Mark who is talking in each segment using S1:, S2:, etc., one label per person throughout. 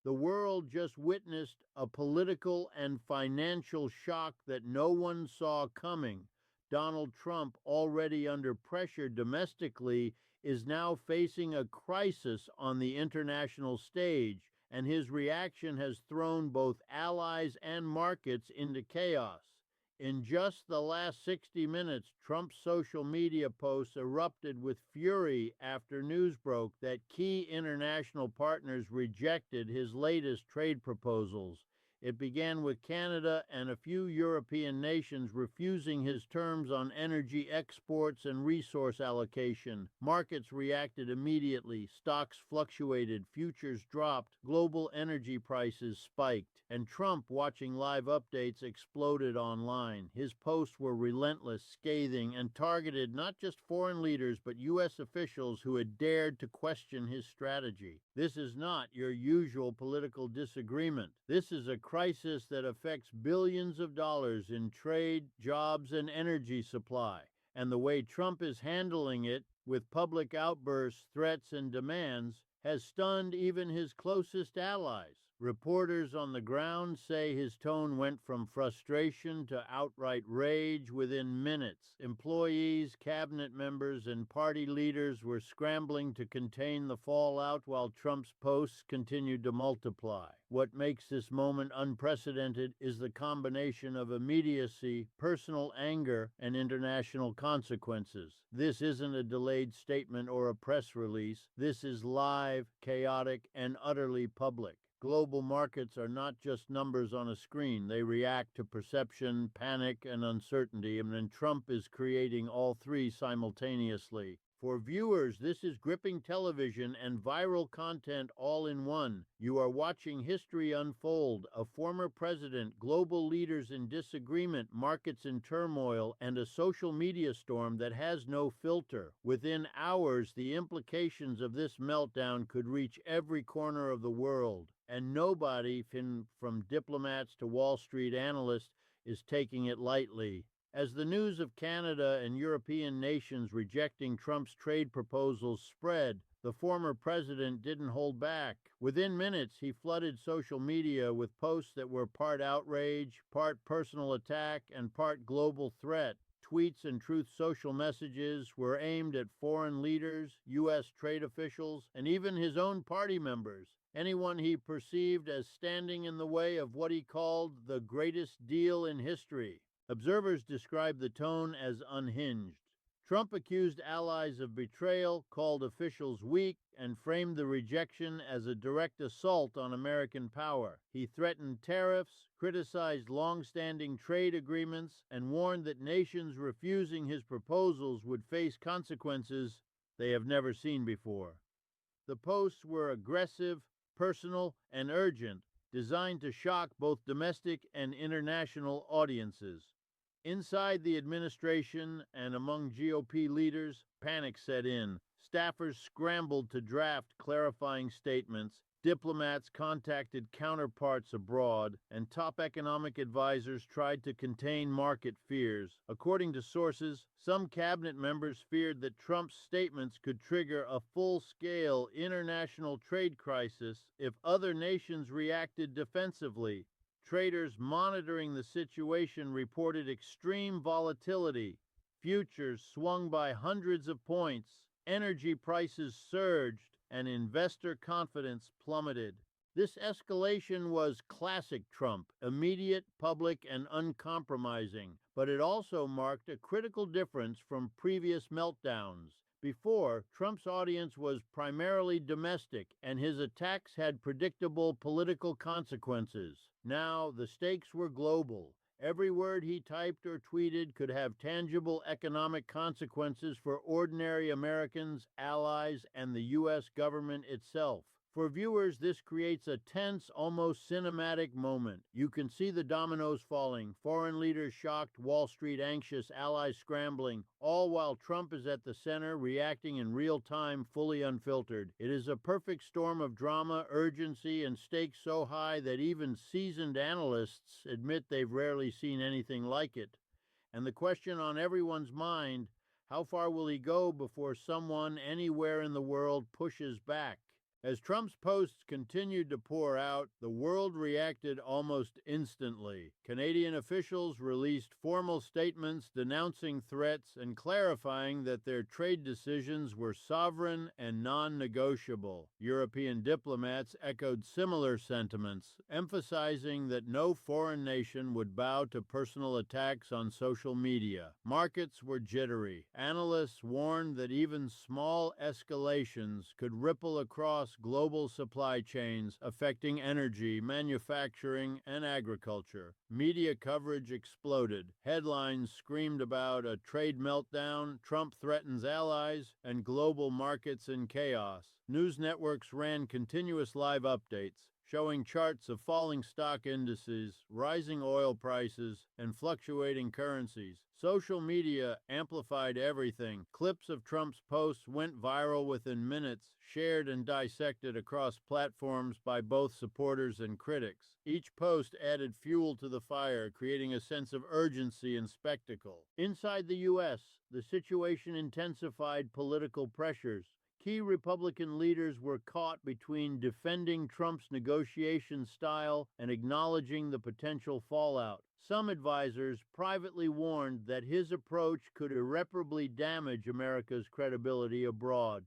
S1: The world just witnessed a political and financial shock that no one saw coming. Donald Trump, already under pressure domestically, is now facing a crisis on the international stage, and his reaction has thrown both allies and markets into chaos. In just the last 60 minutes, Trump's social media posts erupted with fury after news broke that key international partners rejected his latest trade proposals. It began with Canada and a few European nations refusing his terms on energy exports and resource allocation. Markets reacted immediately, stocks fluctuated, futures dropped, global energy prices spiked, and Trump, watching live updates, exploded online. His posts were relentless, scathing, and targeted not just foreign leaders but U.S. officials who had dared to question his strategy. This is not your usual political disagreement. This is a crisis that affects billions of dollars in trade, jobs, and energy supply. And the way Trump is handling it, with public outbursts, threats, and demands, has stunned even his closest allies. Reporters on the ground say his tone went from frustration to outright rage within minutes. Employees, cabinet members, and party leaders were scrambling to contain the fallout while Trump's posts continued to multiply. What makes this moment unprecedented is the combination of immediacy, personal anger, and international consequences. This isn't a delayed statement or a press release. This is live, chaotic, and utterly public. Global markets are not just numbers on a screen. They react to perception, panic, and uncertainty, and Trump is creating all three simultaneously. For viewers, this is gripping television and viral content all in one. You are watching history unfold, a former president, global leaders in disagreement, markets in turmoil, and a social media storm that has no filter. Within hours, the implications of this meltdown could reach every corner of the world, and nobody, from diplomats to Wall Street analysts, is taking it lightly. As the news of Canada and European nations rejecting Trump's trade proposals spread, the former president didn't hold back. Within minutes, he flooded social media with posts that were part outrage, part personal attack, and part global threat. Tweets and Truth Social messages were aimed at foreign leaders, U.S. trade officials, and even his own party members, anyone he perceived as standing in the way of what he called the greatest deal in history. Observers described the tone as unhinged. Trump accused allies of betrayal, called officials weak, and framed the rejection as a direct assault on American power. He threatened tariffs, criticized long-standing trade agreements, and warned that nations refusing his proposals would face consequences they have never seen before. The posts were aggressive, personal, and urgent, designed to shock both domestic and international audiences. Inside the administration and among GOP leaders, panic set in. Staffers scrambled to draft clarifying statements, diplomats contacted counterparts abroad, and top economic advisors tried to contain market fears. According to sources, some cabinet members feared that Trump's statements could trigger a full-scale international trade crisis if other nations reacted defensively. Traders monitoring the situation reported extreme volatility. Futures swung by hundreds of points, energy prices surged, and investor confidence plummeted. This escalation was classic Trump, immediate, public, and uncompromising, but it also marked a critical difference from previous meltdowns. Before, Trump's audience was primarily domestic, and his attacks had predictable political consequences. Now, the stakes were global. Every word he typed or tweeted could have tangible economic consequences for ordinary Americans, allies, and the U.S. government itself. For viewers, this creates a tense, almost cinematic moment. You can see the dominoes falling, foreign leaders shocked, Wall Street anxious, allies scrambling, all while Trump is at the center, reacting in real time, fully unfiltered. It is a perfect storm of drama, urgency, and stakes so high that even seasoned analysts admit they've rarely seen anything like it. And the question on everyone's mind, how far will he go before someone anywhere in the world pushes back? As Trump's posts continued to pour out, the world reacted almost instantly. Canadian officials released formal statements denouncing threats and clarifying that their trade decisions were sovereign and non-negotiable. European diplomats echoed similar sentiments, emphasizing that no foreign nation would bow to personal attacks on social media. Markets were jittery. Analysts warned that even small escalations could ripple across global supply chains affecting energy, manufacturing, and agriculture. Media coverage exploded. Headlines screamed about a trade meltdown, Trump threatens allies, and global markets in chaos. News networks ran continuous live updates, showing charts of falling stock indices, rising oil prices, and fluctuating currencies. Social media amplified everything. Clips of Trump's posts went viral within minutes, shared and dissected across platforms by both supporters and critics. Each post added fuel to the fire, creating a sense of urgency and spectacle. Inside the U.S., the situation intensified political pressures. Key Republican leaders were caught between defending Trump's negotiation style and acknowledging the potential fallout. Some advisors privately warned that his approach could irreparably damage America's credibility abroad.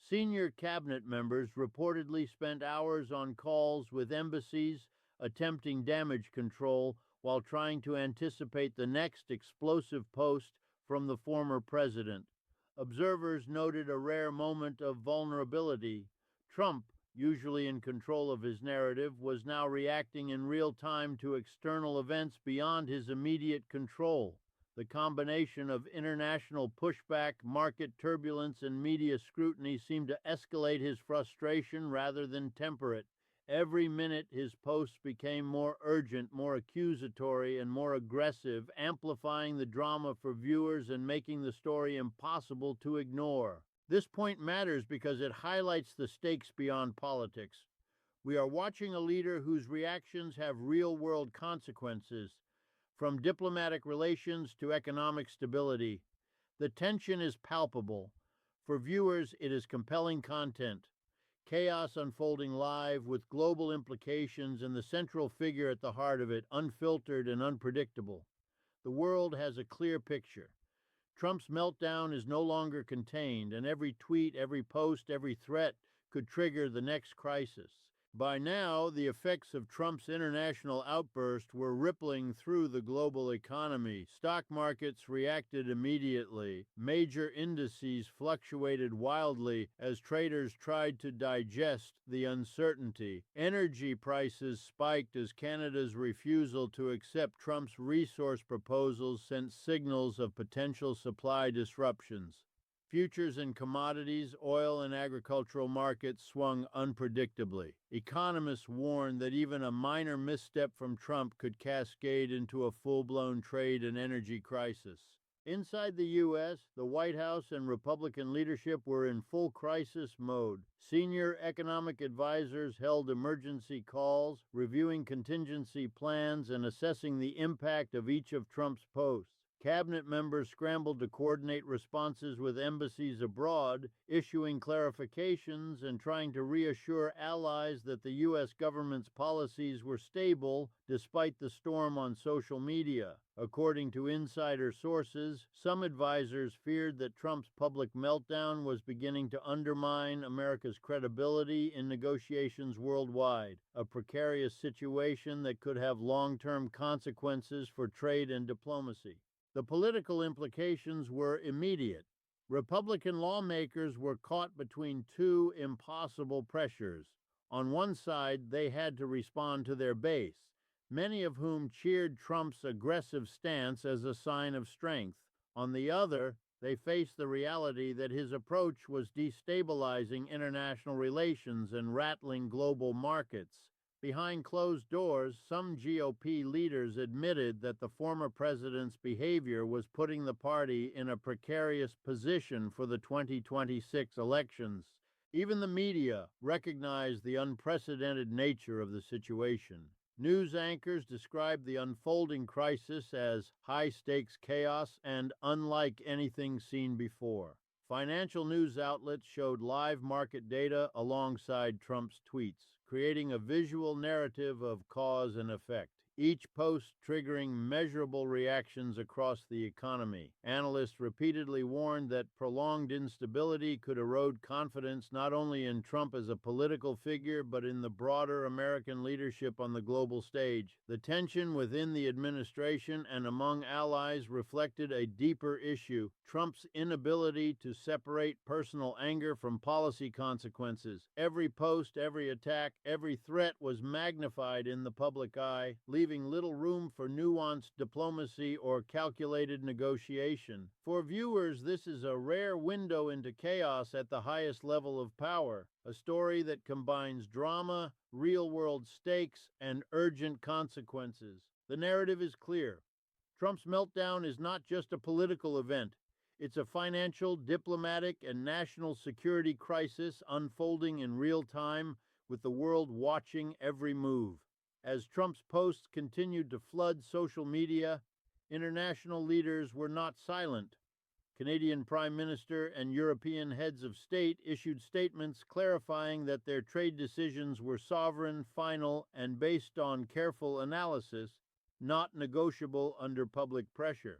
S1: Senior cabinet members reportedly spent hours on calls with embassies attempting damage control while trying to anticipate the next explosive post from the former president. Observers noted a rare moment of vulnerability. Trump, usually in control of his narrative, was now reacting in real time to external events beyond his immediate control. The combination of international pushback, market turbulence, and media scrutiny seemed to escalate his frustration rather than temper it. Every minute, his posts became more urgent, more accusatory, and more aggressive, amplifying the drama for viewers and making the story impossible to ignore. This point matters because it highlights the stakes beyond politics. We are watching a leader whose reactions have real-world consequences, from diplomatic relations to economic stability. The tension is palpable. For viewers, it is compelling content. Chaos unfolding live with global implications and the central figure at the heart of it, unfiltered and unpredictable. The world has a clear picture. Trump's meltdown is no longer contained, and every tweet, every post, every threat could trigger the next crisis. By now, the effects of Trump's international outburst were rippling through the global economy. Stock markets reacted immediately. Major indices fluctuated wildly as traders tried to digest the uncertainty. Energy prices spiked as Canada's refusal to accept Trump's resource proposals sent signals of potential supply disruptions. Futures and commodities, oil and agricultural markets swung unpredictably. Economists warned that even a minor misstep from Trump could cascade into a full-blown trade and energy crisis. Inside the U.S., the White House and Republican leadership were in full crisis mode. Senior economic advisors held emergency calls, reviewing contingency plans and assessing the impact of each of Trump's posts. Cabinet members scrambled to coordinate responses with embassies abroad, issuing clarifications and trying to reassure allies that the U.S. government's policies were stable despite the storm on social media. According to insider sources, some advisors feared that Trump's public meltdown was beginning to undermine America's credibility in negotiations worldwide, a precarious situation that could have long-term consequences for trade and diplomacy. The political implications were immediate. Republican lawmakers were caught between two impossible pressures. On one side, they had to respond to their base, many of whom cheered Trump's aggressive stance as a sign of strength. On the other, they faced the reality that his approach was destabilizing international relations and rattling global markets. Behind closed doors, some GOP leaders admitted that the former president's behavior was putting the party in a precarious position for the 2026 elections. Even the media recognized the unprecedented nature of the situation. News anchors described the unfolding crisis as high-stakes chaos and unlike anything seen before. Financial news outlets showed live market data alongside Trump's tweets, creating a visual narrative of cause and effect, each post triggering measurable reactions across the economy. Analysts repeatedly warned that prolonged instability could erode confidence not only in Trump as a political figure, but in the broader American leadership on the global stage. The tension within the administration and among allies reflected a deeper issue: Trump's inability to separate personal anger from policy consequences. Every post, every attack, every threat was magnified in the public eye, leaving little room for nuanced diplomacy or calculated negotiation. For viewers, this is a rare window into chaos at the highest level of power, a story that combines drama, real-world stakes, and urgent consequences. The narrative is clear. Trump's meltdown is not just a political event. It's a financial, diplomatic, and national security crisis unfolding in real time, with the world watching every move. As Trump's posts continued to flood social media, international leaders were not silent. Canadian Prime Minister and European heads of state issued statements clarifying that their trade decisions were sovereign, final, and based on careful analysis, not negotiable under public pressure.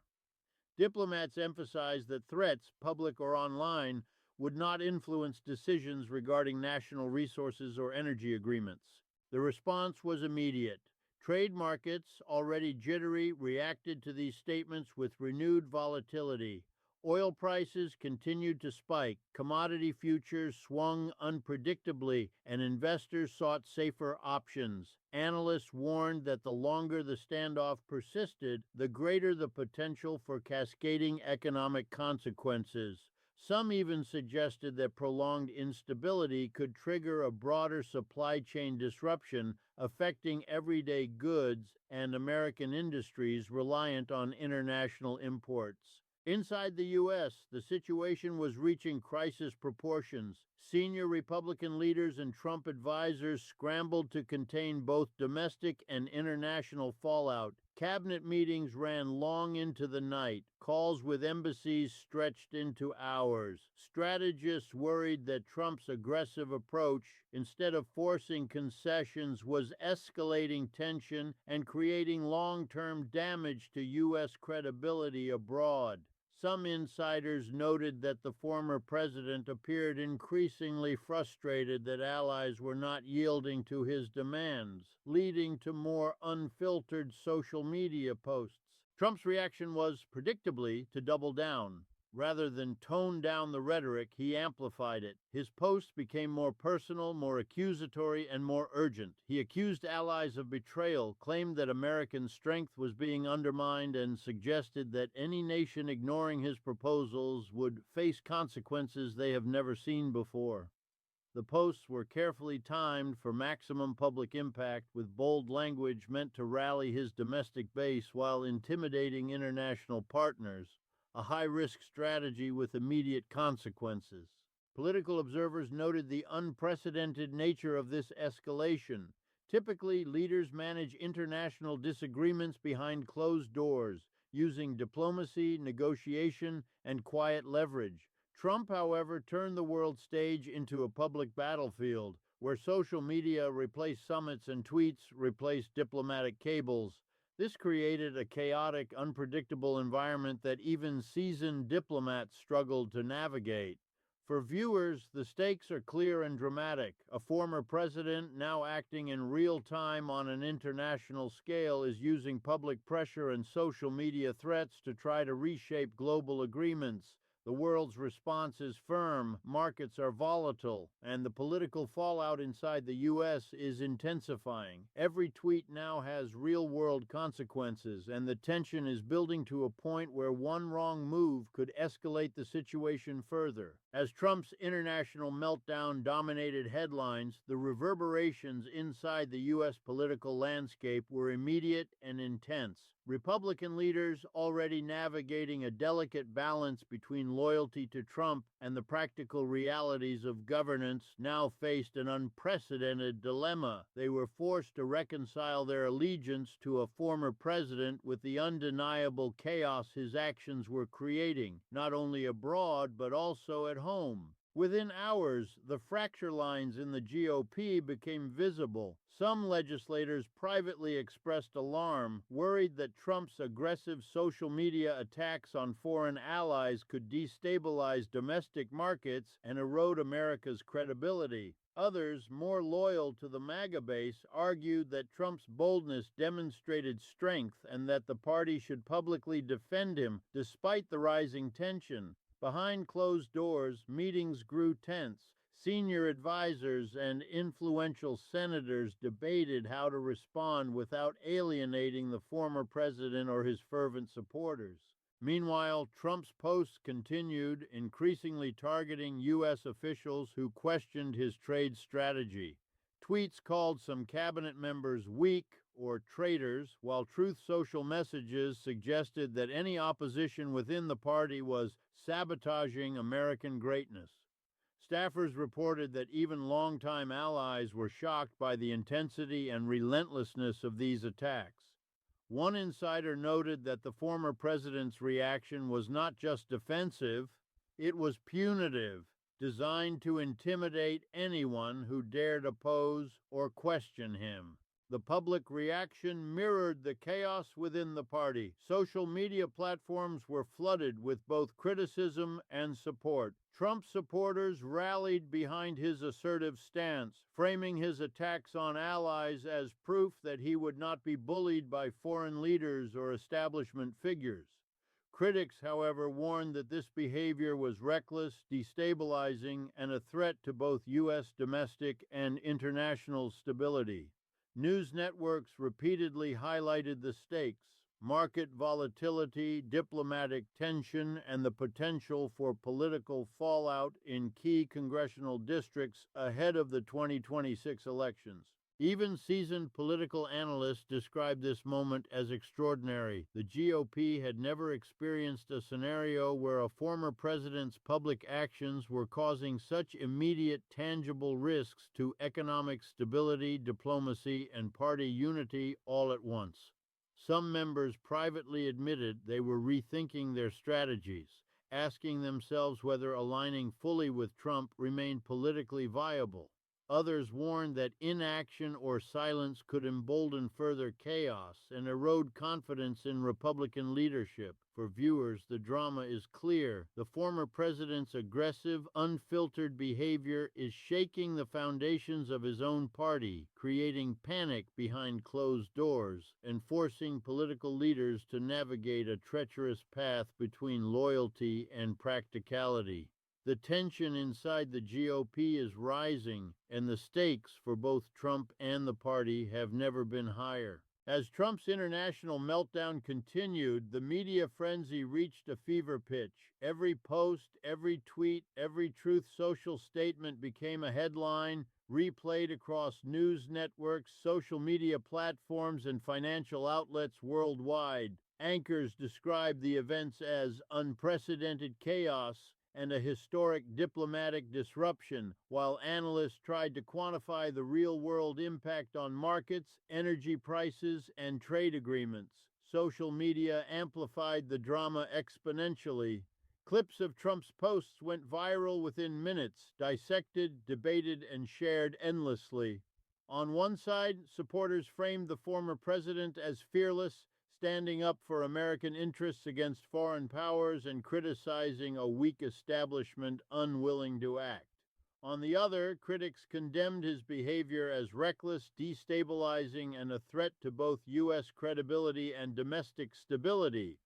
S1: Diplomats emphasized that threats, public or online, would not influence decisions regarding national resources or energy agreements. The response was immediate. Trade markets, already jittery, reacted to these statements with renewed volatility. Oil prices continued to spike, commodity futures swung unpredictably, and investors sought safer options. Analysts warned that the longer the standoff persisted, the greater the potential for cascading economic consequences. Some even suggested that prolonged instability could trigger a broader supply chain disruption affecting everyday goods and American industries reliant on international imports. Inside the U.S., the situation was reaching crisis proportions. Senior Republican leaders and Trump advisors scrambled to contain both domestic and international fallout. Cabinet meetings ran long into the night. Calls with embassies stretched into hours. Strategists worried that Trump's aggressive approach, instead of forcing concessions, was escalating tension and creating long-term damage to U.S. credibility abroad. Some insiders noted that the former president appeared increasingly frustrated that allies were not yielding to his demands, leading to more unfiltered social media posts. Trump's reaction was, predictably, to double down. Rather than tone down the rhetoric, he amplified it. His posts became more personal, more accusatory, and more urgent. He accused allies of betrayal, claimed that American strength was being undermined, and suggested that any nation ignoring his proposals would face consequences they have never seen before. The posts were carefully timed for maximum public impact, with bold language meant to rally his domestic base while intimidating international partners, a high-risk strategy with immediate consequences. Political observers noted the unprecedented nature of this escalation. Typically, leaders manage international disagreements behind closed doors, using diplomacy, negotiation, and quiet leverage. Trump, however, turned the world stage into a public battlefield, where social media replaced summits and tweets replaced diplomatic cables. This created a chaotic, unpredictable environment that even seasoned diplomats struggled to navigate. For viewers, the stakes are clear and dramatic. A former president, now acting in real time on an international scale, is using public pressure and social media threats to try to reshape global agreements. The world's response is firm, markets are volatile, and the political fallout inside the U.S. is intensifying. Every tweet now has real-world consequences, and the tension is building to a point where one wrong move could escalate the situation further. As Trump's international meltdown dominated headlines, the reverberations inside the U.S. political landscape were immediate and intense. Republican leaders, already navigating a delicate balance between loyalty to Trump and the practical realities of governance, now faced an unprecedented dilemma. They were forced to reconcile their allegiance to a former president with the undeniable chaos his actions were creating, not only abroad but also at home. Within hours, the fracture lines in the GOP became visible. Some legislators privately expressed alarm, worried that Trump's aggressive social media attacks on foreign allies could destabilize domestic markets and erode America's credibility. Others, more loyal to the MAGA base, argued that Trump's boldness demonstrated strength and that the party should publicly defend him despite the rising tension. Behind closed doors, meetings grew tense. Senior advisors and influential senators debated how to respond without alienating the former president or his fervent supporters. Meanwhile, Trump's posts continued, increasingly targeting U.S. officials who questioned his trade strategy. Tweets called some cabinet members weak or traitors, while Truth Social messages suggested that any opposition within the party was sabotaging American greatness. Staffers reported that even longtime allies were shocked by the intensity and relentlessness of these attacks. One insider noted that the former president's reaction was not just defensive, it was punitive, designed to intimidate anyone who dared oppose or question him. The public reaction mirrored the chaos within the party. Social media platforms were flooded with both criticism and support. Trump supporters rallied behind his assertive stance, framing his attacks on allies as proof that he would not be bullied by foreign leaders or establishment figures. Critics, however, warned that this behavior was reckless, destabilizing, and a threat to both U.S. domestic and international stability. News networks repeatedly highlighted the stakes: market volatility, diplomatic tension, and the potential for political fallout in key congressional districts ahead of the 2026 elections. Even seasoned political analysts described this moment as extraordinary. The GOP had never experienced a scenario where a former president's public actions were causing such immediate, tangible risks to economic stability, diplomacy, and party unity all at once. Some members privately admitted they were rethinking their strategies, asking themselves whether aligning fully with Trump remained politically viable. Others warned that inaction or silence could embolden further chaos and erode confidence in Republican leadership. For viewers, the drama is clear. The former president's aggressive, unfiltered behavior is shaking the foundations of his own party, creating panic behind closed doors, and forcing political leaders to navigate a treacherous path between loyalty and practicality. The tension inside the GOP is rising, and the stakes for both Trump and the party have never been higher. As Trump's international meltdown continued, the media frenzy reached a fever pitch. Every post, every tweet, every Truth Social statement became a headline, replayed across news networks, social media platforms, and financial outlets worldwide. Anchors described the events as unprecedented chaos and a historic diplomatic disruption, while analysts tried to quantify the real-world impact on markets, energy prices, and trade agreements. Social media amplified the drama exponentially. Clips of Trump's posts went viral within minutes, dissected, debated, and shared endlessly. On one side, supporters framed the former president as fearless, standing up for American interests against foreign powers and criticizing a weak establishment unwilling to act. On the other, critics condemned his behavior as reckless, destabilizing, and a threat to both U.S. credibility and domestic stability.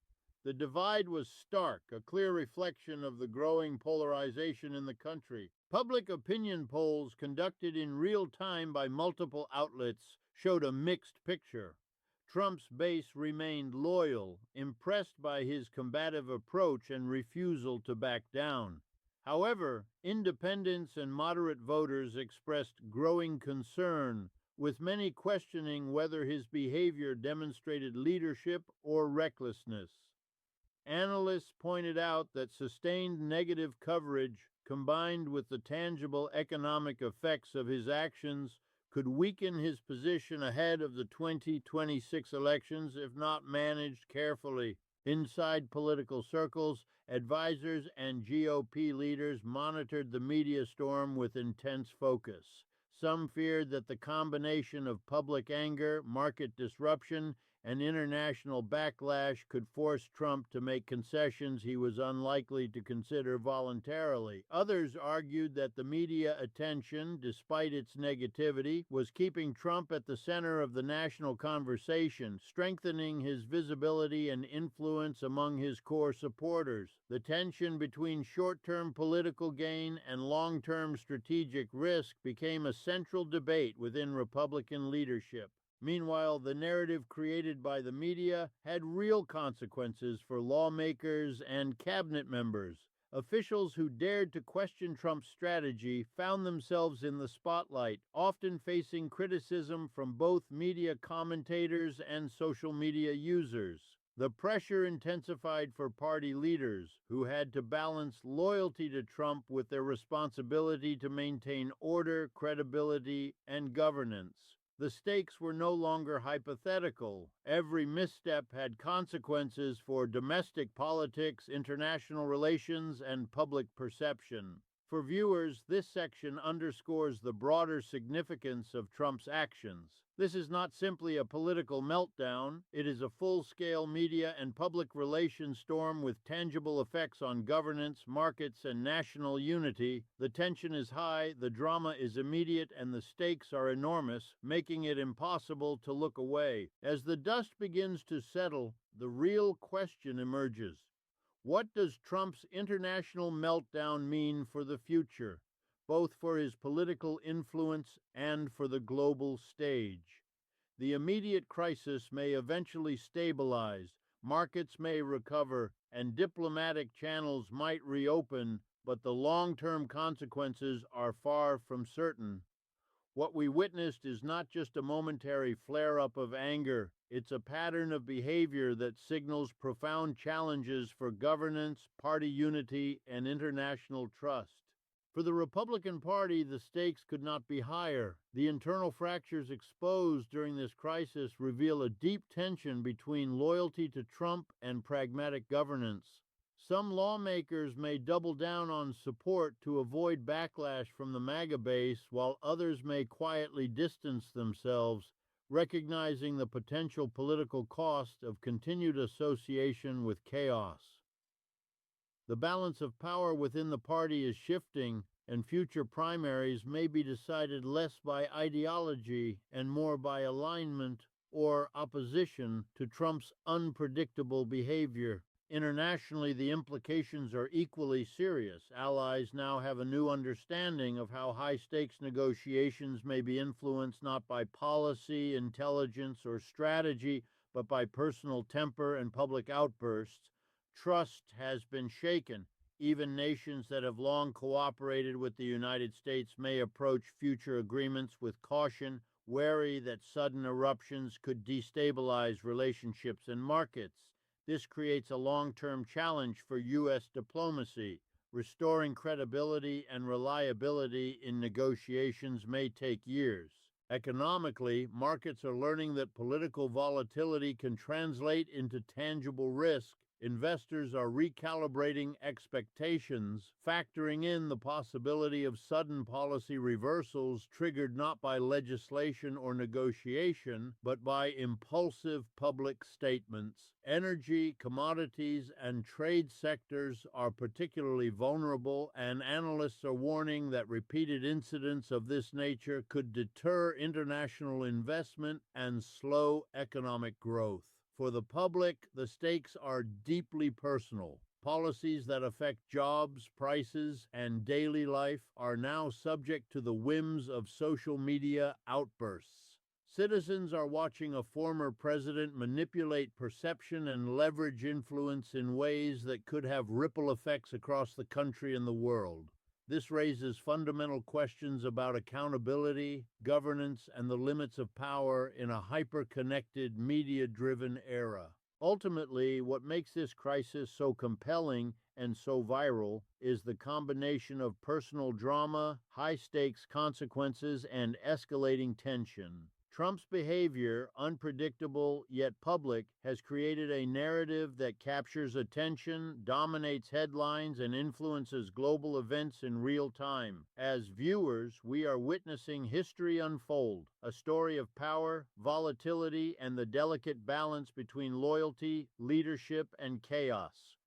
S1: The divide was stark, a clear reflection of the growing polarization in the country. Public opinion polls conducted in real time by multiple outlets showed a mixed picture. Trump's base remained loyal, impressed by his combative approach and refusal to back down. However, independents and moderate voters expressed growing concern, with many questioning whether his behavior demonstrated leadership or recklessness. Analysts pointed out that sustained negative coverage, combined with the tangible economic effects of his actions, could weaken his position ahead of the 2026 elections if not managed carefully. Inside political circles, advisors and GOP leaders monitored the media storm with intense focus. Some feared that the combination of public anger, market disruption, and international backlash could force Trump to make concessions he was unlikely to consider voluntarily. Others argued that the media attention, despite its negativity, was keeping Trump at the center of the national conversation, strengthening his visibility and influence among his core supporters. The tension between short-term political gain and long-term strategic risk became a central debate within Republican leadership. Meanwhile, the narrative created by the media had real consequences for lawmakers and cabinet members. Officials who dared to question Trump's strategy found themselves in the spotlight, often facing criticism from both media commentators and social media users. The pressure intensified for party leaders, who had to balance loyalty to Trump with their responsibility to maintain order, credibility, and governance. The stakes were no longer hypothetical. Every misstep had consequences for domestic politics, international relations, and public perception. For viewers, this section underscores the broader significance of Trump's actions. This is not simply a political meltdown, it is a full-scale media and public relations storm with tangible effects on governance, markets, and national unity. The tension is high, the drama is immediate, and the stakes are enormous, making it impossible to look away. As the dust begins to settle, the real question emerges. What does Trump's international meltdown mean for the future, both for his political influence and for the global stage? The immediate crisis may eventually stabilize, markets may recover, and diplomatic channels might reopen, but the long-term consequences are far from certain. What we witnessed is not just a momentary flare-up of anger. It's a pattern of behavior that signals profound challenges for governance, party unity, and international trust. For the Republican Party, the stakes could not be higher. The internal fractures exposed during this crisis reveal a deep tension between loyalty to Trump and pragmatic governance. Some lawmakers may double down on support to avoid backlash from the MAGA base, while others may quietly distance themselves, recognizing the potential political cost of continued association with chaos. The balance of power within the party is shifting, and future primaries may be decided less by ideology and more by alignment or opposition to Trump's unpredictable behavior. Internationally, the implications are equally serious. Allies now have a new understanding of how high-stakes negotiations may be influenced not by policy, intelligence, or strategy, but by personal temper and public outbursts. Trust has been shaken. Even nations that have long cooperated with the United States may approach future agreements with caution, wary that sudden eruptions could destabilize relationships and markets. This creates a long-term challenge for U.S. diplomacy. Restoring credibility and reliability in negotiations may take years. Economically, markets are learning that political volatility can translate into tangible risk. Investors are recalibrating expectations, factoring in the possibility of sudden policy reversals triggered not by legislation or negotiation, but by impulsive public statements. Energy, commodities, and trade sectors are particularly vulnerable, and analysts are warning that repeated incidents of this nature could deter international investment and slow economic growth. For the public, the stakes are deeply personal. Policies that affect jobs, prices, and daily life are now subject to the whims of social media outbursts. Citizens are watching a former president manipulate perception and leverage influence in ways that could have ripple effects across the country and the world. This raises fundamental questions about accountability, governance, and the limits of power in a hyper-connected, media-driven era. Ultimately, what makes this crisis so compelling and so viral is the combination of personal drama, high-stakes consequences, and escalating tension. Trump's behavior, unpredictable yet public, has created a narrative that captures attention, dominates headlines, and influences global events in real time. As viewers, we are witnessing history unfold, a story of power, volatility, and the delicate balance between loyalty, leadership, and chaos.